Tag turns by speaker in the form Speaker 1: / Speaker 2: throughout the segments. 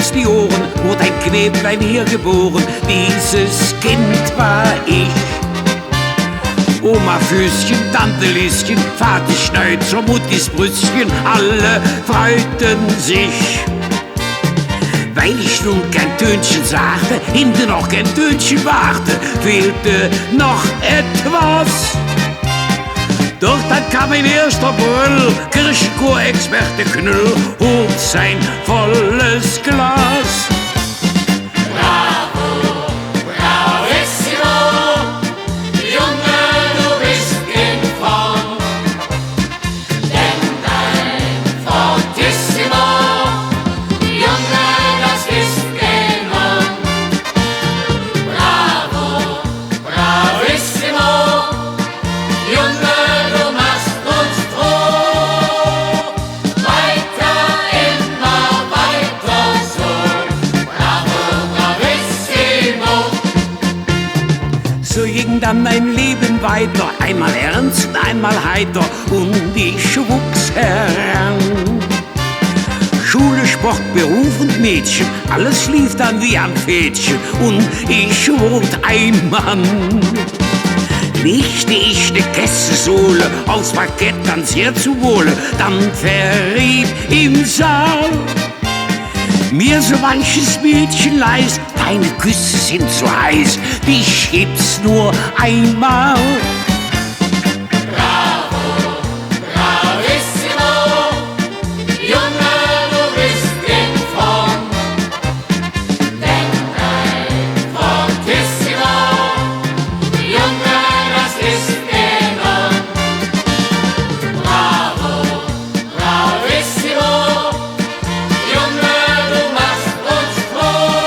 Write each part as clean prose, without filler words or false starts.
Speaker 1: spitz die Ohren, wurde ein Knäblein hier geboren. Dieses Kind war ich. Oma Füßchen, Tante Lieschen, Vati Schneuzer, Muttis Brüstchen, alle freuten sich. Weil ich nun kein Tönchen sagte, hinten noch kein Tönchen warte, fehlte noch etwas. Doch dann kam ein erster Brüll, Kirchenchor-Experte Knüll, hob sein volles Glas.
Speaker 2: Bravo, bravissimo, Junge, du bist in Form. Denn dein Fortissimo, Junge, das ist enorm. Bravo, bravissimo, Junge, du machst uns froh. Weiter, immer weiter so. Bravo, bravissimo.
Speaker 1: So ging dann mein Leben weiter, einmal ernst, einmal heiter, und ich wuchs heran. Schule, Sport, Beruf und Mädchen, alles lief dann wie am Fädchen, und ich wurde ein Mann. Legte ich ne Käsesohle aufs Parkett ganz sehr zu Wohle, dann verrieb im Saal mir so manches Mädchen leist. Deine Küsse sind so heiß, dich gibt's nur einmal.
Speaker 2: Bravo, bravissimo, Junge, du bist in Form. Denn dein Fortissimo, Junge, das ist enorm. Bravo, bravissimo, Junge, du machst uns froh.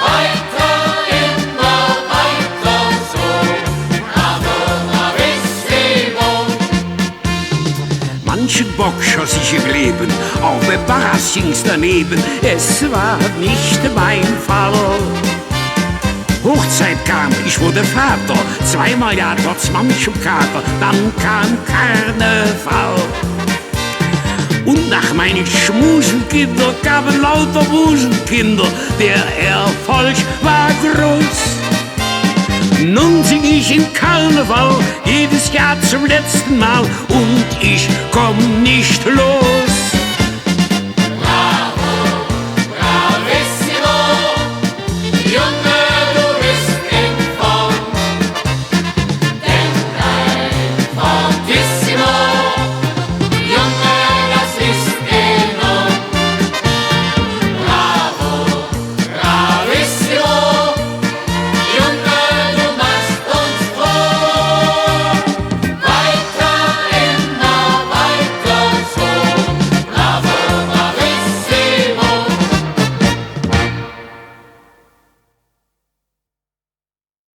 Speaker 2: Weiter, immer weiter so. Bravo, bravissimo.
Speaker 1: Manchen Bock schoss ich im Leben, auch bei Barras ging's daneben. Es war nicht mein Fall. Hochzeit kam, ich wurde Vater, zweimal ja trotz manchem Kater, dann kam Karneval. Und nach meinen Schmusenkinder kamen lauter Busenkinder, der Erfolg war groß. Nun sing ich im Karneval jedes Jahr zum letzten Mal, und ich komm nicht